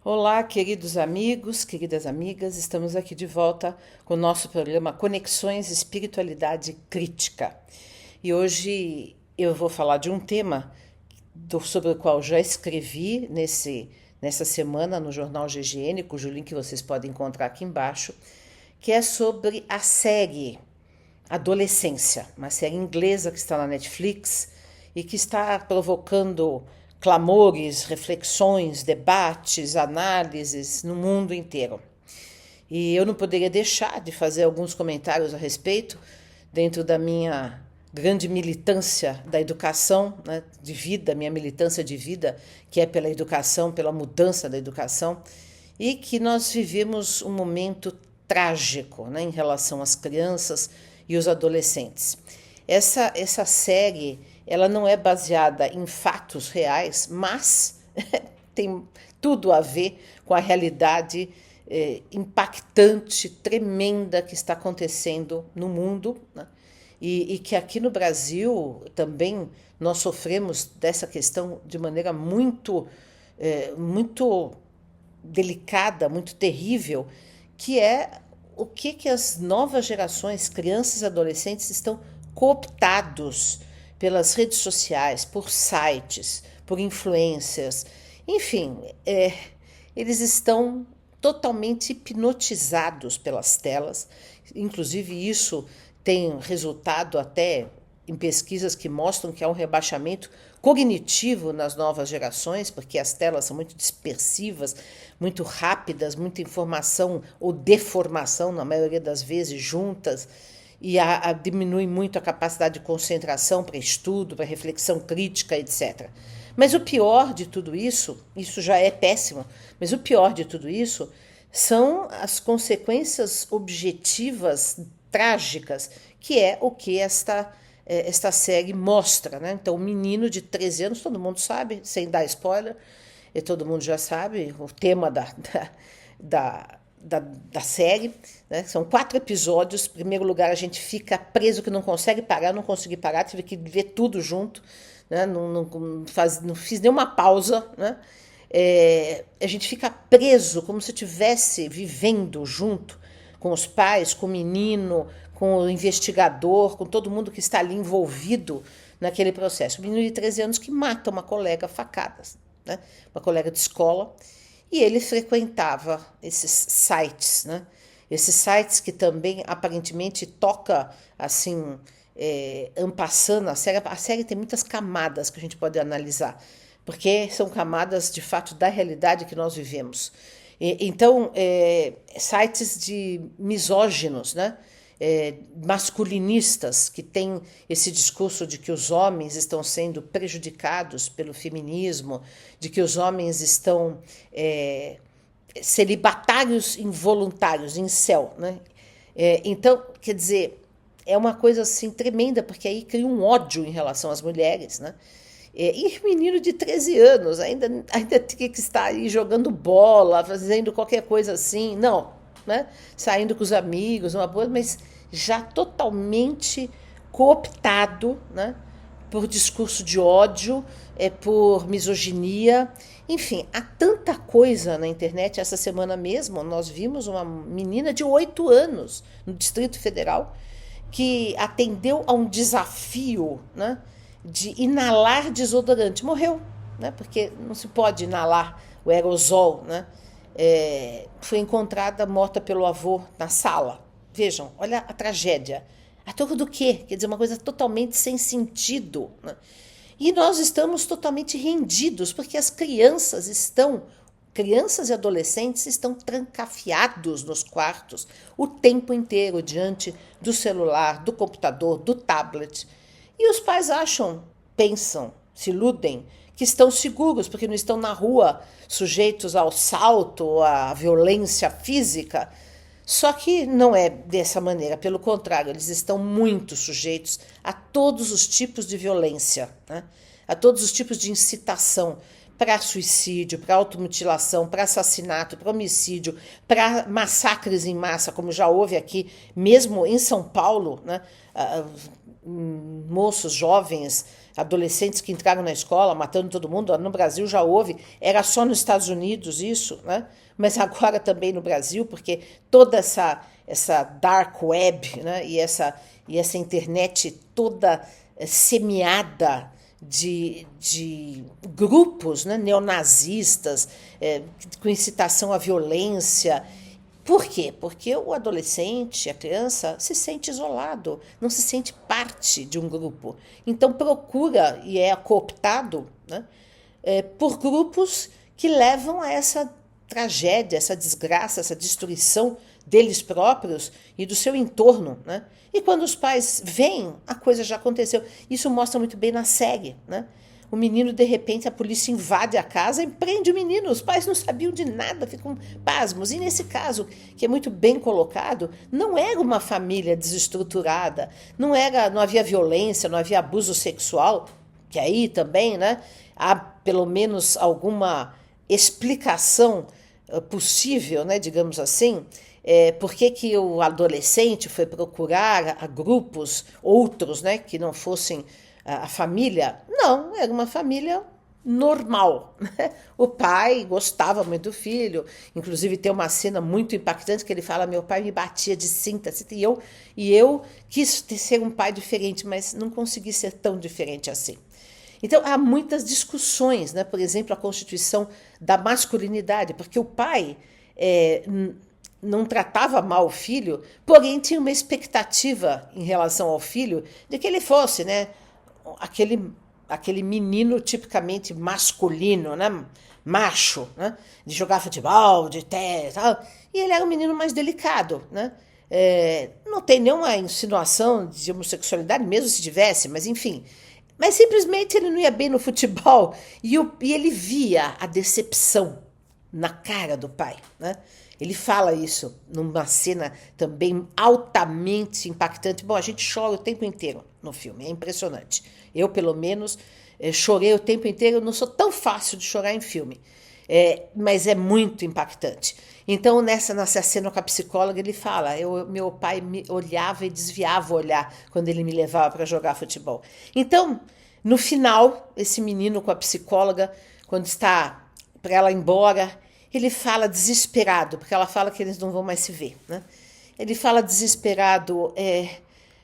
Olá, queridos amigos, queridas amigas, estamos aqui de volta com o nosso programa Conexões Espiritualidade Crítica. E hoje eu vou falar de um tema sobre o qual já escrevi nessa semana no jornal GGN, cujo link vocês podem encontrar aqui embaixo, que é sobre a série Adolescência, uma série inglesa que está na Netflix e que está provocando clamores, reflexões, debates, análises no mundo inteiro. E eu não poderia deixar de fazer alguns comentários a respeito, dentro da minha grande militância da educação, né, de vida, minha militância de vida, que é pela educação, pela mudança da educação, e que nós vivemos um momento trágico, né, em relação às crianças e os adolescentes. Essa série, ela não é baseada em fatos reais, mas tem tudo a ver com a realidade impactante, tremenda que está acontecendo no mundo, né? E que aqui no Brasil também nós sofremos dessa questão de maneira muito delicada, muito terrível, que é o que as novas gerações, crianças e adolescentes, estão cooptados pelas redes sociais, por sites, por influências. Enfim, eles estão totalmente hipnotizados pelas telas. Inclusive, isso tem resultado até em pesquisas que mostram que há um rebaixamento cognitivo nas novas gerações, porque as telas são muito dispersivas, muito rápidas, muita informação ou deformação, na maioria das vezes, juntas, e diminui muito a capacidade de concentração para estudo, para reflexão crítica, etc. Mas o pior de tudo isso já é péssimo, mas o pior de tudo isso são as consequências objetivas, trágicas, que é o que esta série mostra, né? Então, um menino de 13 anos, todo mundo sabe, sem dar spoiler, e todo mundo já sabe o tema da série, né? São 4 episódios. Em primeiro lugar, a gente fica preso que não consegue parar, não consegui parar, tive que ver tudo junto, né? Não fiz nenhuma pausa, né? A gente fica preso como se estivesse vivendo junto com os pais, com o menino, com o investigador, com todo mundo que está ali envolvido naquele processo. Um menino de 13 anos que mata uma colega a facadas, né? Uma colega de escola, e ele frequentava esses sites, né? Esses sites que também aparentemente toca assim, en passant, a série tem muitas camadas que a gente pode analisar, porque são camadas de fato da realidade que nós vivemos. Então, sites de misóginos, né? Masculinistas, que têm esse discurso de que os homens estão sendo prejudicados pelo feminismo, de que os homens estão celibatários involuntários, incel, né? Então, quer dizer, é uma coisa assim tremenda, porque aí cria um ódio em relação às mulheres, né? E menino de 13 anos ainda tinha que estar aí jogando bola, fazendo qualquer coisa assim, não, né? Saindo com os amigos, uma boa, mas já totalmente cooptado, né? Por discurso de ódio, por misoginia, enfim, há tanta coisa na internet. Essa semana mesmo nós vimos uma menina de 8 anos no Distrito Federal que atendeu a um desafio, né, de inalar desodorante. Morreu, né, porque não se pode inalar o aerosol, né? Foi encontrada morta pelo avô na sala. Vejam, olha a tragédia. A troco do quê? Quer dizer, uma coisa totalmente sem sentido, né? E nós estamos totalmente rendidos, porque as crianças e adolescentes estão trancafiados nos quartos o tempo inteiro diante do celular, do computador, do tablet. E os pais pensam, se iludem, que estão seguros, porque não estão na rua sujeitos ao assalto, à violência física. Só que não é dessa maneira, pelo contrário, eles estão muito sujeitos a todos os tipos de violência, né? A todos os tipos de incitação para suicídio, para automutilação, para assassinato, para homicídio, para massacres em massa, como já houve aqui, mesmo em São Paulo, né? Moços jovens adolescentes que entraram na escola matando todo mundo. No Brasil já houve, era só nos Estados Unidos isso, né? Mas agora também no Brasil, porque toda essa dark web, né? e essa internet toda semeada de grupos, né? Neonazistas, com incitação à violência. Por quê? Porque o adolescente, a criança, se sente isolado, não se sente parte de um grupo. Então procura e é cooptado, né, por grupos que levam a essa tragédia, essa desgraça, essa destruição deles próprios e do seu entorno. Né? E quando os pais veem, a coisa já aconteceu. Isso mostra muito bem na série, né? O menino, de repente, a polícia invade a casa e prende o menino. Os pais não sabiam de nada, ficam pasmos. E nesse caso, que é muito bem colocado, não era uma família desestruturada, não havia violência, não havia abuso sexual, que aí também, né, há pelo menos alguma explicação possível, né, digamos assim, por que o adolescente foi procurar a grupos outros, né, que não fossem a família. Não, era uma família normal. Né? O pai gostava muito do filho, inclusive tem uma cena muito impactante que ele fala: meu pai me batia de cinta, e eu quis ser um pai diferente, mas não consegui ser tão diferente assim. Então, há muitas discussões, né? Por exemplo, a constituição da masculinidade, porque o pai não tratava mal o filho, porém tinha uma expectativa em relação ao filho de que ele fosse, né, aquele menino tipicamente masculino, né, macho, né, de jogar futebol, de ter, tal. E ele era um menino mais delicado, né? Não tem nenhuma insinuação de homossexualidade, mesmo se tivesse, mas enfim. Mas simplesmente ele não ia bem no futebol e ele via a decepção na cara do pai, né? Ele fala isso numa cena também altamente impactante. Bom, a gente chora o tempo inteiro no filme, é impressionante. Eu, pelo menos, chorei o tempo inteiro. Eu não sou tão fácil de chorar em filme, mas é muito impactante. Então, nessa cena com a psicóloga, ele fala: meu pai me olhava e desviava o olhar quando ele me levava para jogar futebol. Então, no final, esse menino com a psicóloga, quando está para ela ir embora, ele fala desesperado, porque ela fala que eles não vão mais se ver. Né? Ele fala desesperado: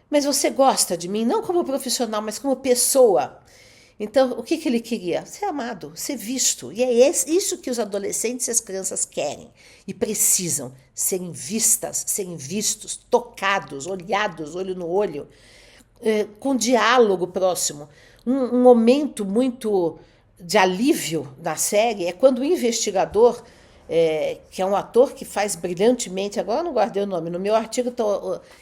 mas você gosta de mim? Não como profissional, mas como pessoa. Então, o que ele queria? Ser amado, ser visto. E é isso que os adolescentes e as crianças querem e precisam. Serem vistas, serem vistos, tocados, olhados, olho no olho, com diálogo próximo. Um momento muito de alívio da série é quando o investigador, que é um ator que faz brilhantemente, agora eu não guardei o nome, no meu artigo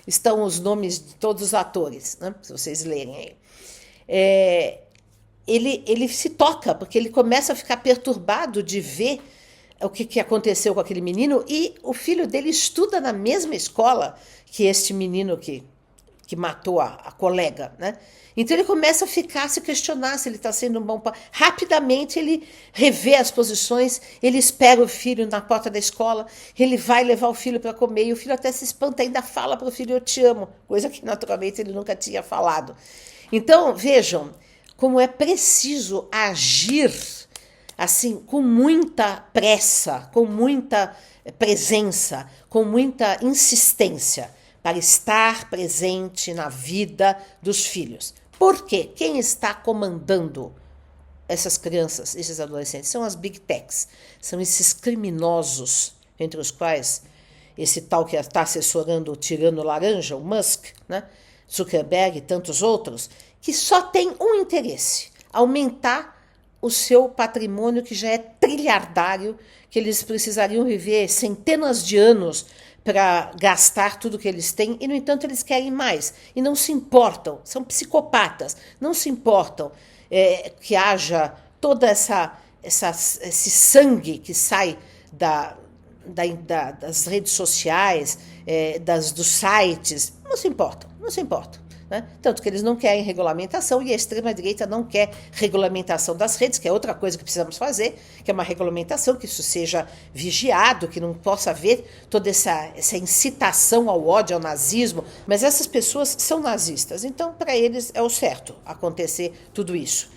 estão os nomes de todos os atores, né, se vocês lerem aí. Ele se toca, porque ele começa a ficar perturbado de ver o que aconteceu com aquele menino, e o filho dele estuda na mesma escola que este menino que matou a colega, né? Então ele começa a se questionar se ele está sendo um bom pai. Rapidamente ele revê as posições, ele espera o filho na porta da escola, ele vai levar o filho para comer, e o filho até se espanta, ainda fala para o filho: eu te amo, coisa que naturalmente ele nunca tinha falado. Então, vejam como é preciso agir assim, com muita pressa, com muita presença, com muita insistência, para estar presente na vida dos filhos. Por quê? Quem está comandando essas crianças, esses adolescentes? São as big techs, são esses criminosos, entre os quais esse tal que está assessorando o tirano laranja, o Musk, né? Zuckerberg e tantos outros, que só tem um interesse: aumentar o seu patrimônio, que já é trilhardário, que eles precisariam viver centenas de anos para gastar tudo que eles têm, e, no entanto, eles querem mais e não se importam, são psicopatas, não se importam que haja todo esse sangue que sai das redes sociais, dos sites, não se importam. né? Tanto que eles não querem regulamentação e a extrema-direita não quer regulamentação das redes, que é outra coisa que precisamos fazer, que é uma regulamentação, que isso seja vigiado, que não possa haver toda essa incitação ao ódio, ao nazismo. Mas essas pessoas são nazistas, então para eles é o certo acontecer tudo isso.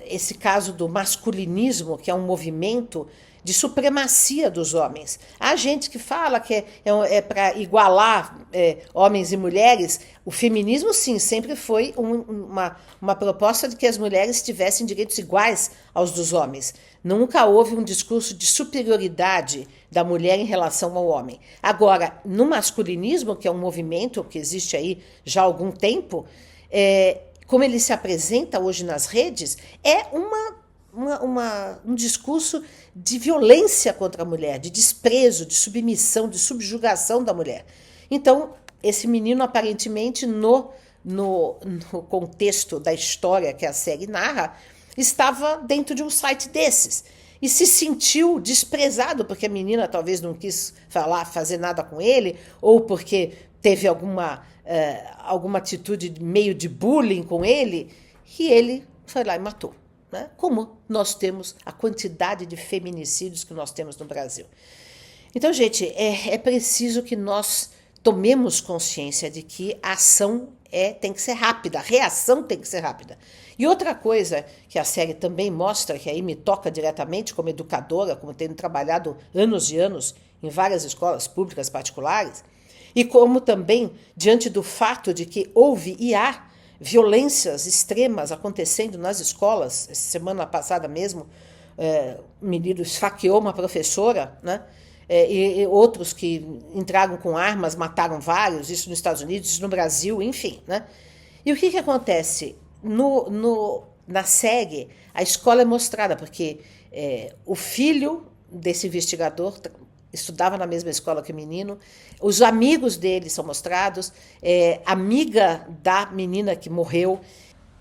Esse caso do masculinismo, que é um movimento de supremacia dos homens. Há gente que fala que é para igualar homens e mulheres. O feminismo, sim, sempre foi uma proposta de que as mulheres tivessem direitos iguais aos dos homens. Nunca houve um discurso de superioridade da mulher em relação ao homem. Agora, no masculinismo, que é um movimento que existe aí já há algum tempo, como ele se apresenta hoje nas redes, é um discurso de violência contra a mulher, de desprezo, de submissão, de subjugação da mulher. Então, esse menino, aparentemente, no contexto da história que a série narra, estava dentro de um site desses e se sentiu desprezado porque a menina talvez não quis fazer nada com ele, ou porque teve alguma atitude meio de bullying com ele, e ele foi lá e matou. Né? Como nós temos a quantidade de feminicídios que nós temos no Brasil. Então, gente, é preciso que nós tomemos consciência de que a ação tem que ser rápida, a reação tem que ser rápida. E outra coisa que a série também mostra, que aí me toca diretamente como educadora, como tendo trabalhado anos e anos em várias escolas públicas particulares, e como também diante do fato de que houve e há violências extremas acontecendo nas escolas. Essa semana passada mesmo, um menino esfaqueou uma professora, né? E outros que entraram com armas, mataram vários, isso nos Estados Unidos, isso no Brasil, enfim. Né? E o que acontece? Na série, a escola é mostrada, porque o filho desse investigador estudava na mesma escola que o menino, os amigos dele são mostrados, amiga da menina que morreu,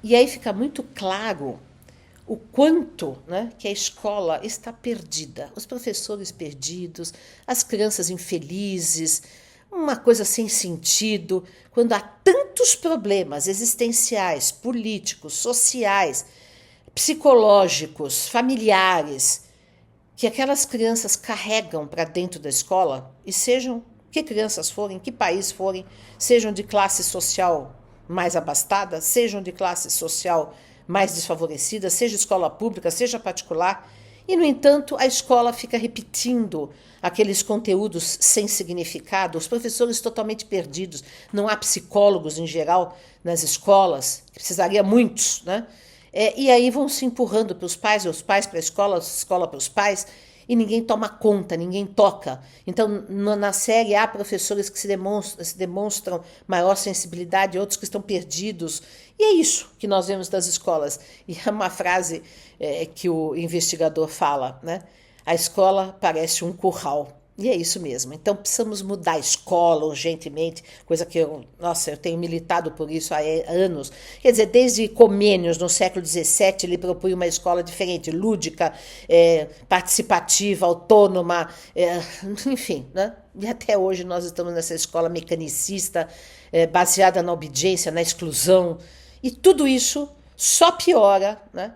e aí fica muito claro o quanto, né, que a escola está perdida, os professores perdidos, as crianças infelizes, uma coisa sem sentido, quando há tantos problemas existenciais, políticos, sociais, psicológicos, familiares, que aquelas crianças carregam para dentro da escola, e sejam que crianças forem, que país forem, sejam de classe social mais abastada, sejam de classe social mais desfavorecida, seja escola pública, seja particular, e, no entanto, a escola fica repetindo aqueles conteúdos sem significado, os professores totalmente perdidos, não há psicólogos em geral nas escolas, que precisaria muitos, né? E aí vão se empurrando para os pais para a escola para os pais, e ninguém toma conta, ninguém toca. Então, na série, há professores que se demonstram maior sensibilidade, outros que estão perdidos. E é isso que nós vemos das escolas. E é uma frase que o investigador fala, né? A escola parece um curral. E é isso mesmo. Então, precisamos mudar a escola urgentemente, coisa que eu tenho militado por isso há anos. Quer dizer, desde Comênios, no século XVII, ele propunha uma escola diferente, lúdica, participativa, autônoma, enfim, né? E até hoje nós estamos nessa escola mecanicista, baseada na obediência, na exclusão. E tudo isso só piora, né,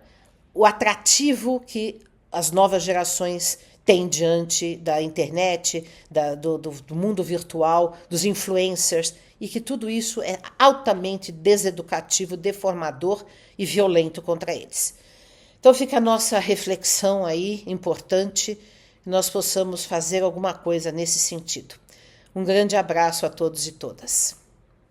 o atrativo que as novas gerações têm diante da internet, do mundo virtual, dos influencers, e que tudo isso é altamente deseducativo, deformador e violento contra eles. Então fica a nossa reflexão aí, importante, que nós possamos fazer alguma coisa nesse sentido. Um grande abraço a todos e todas.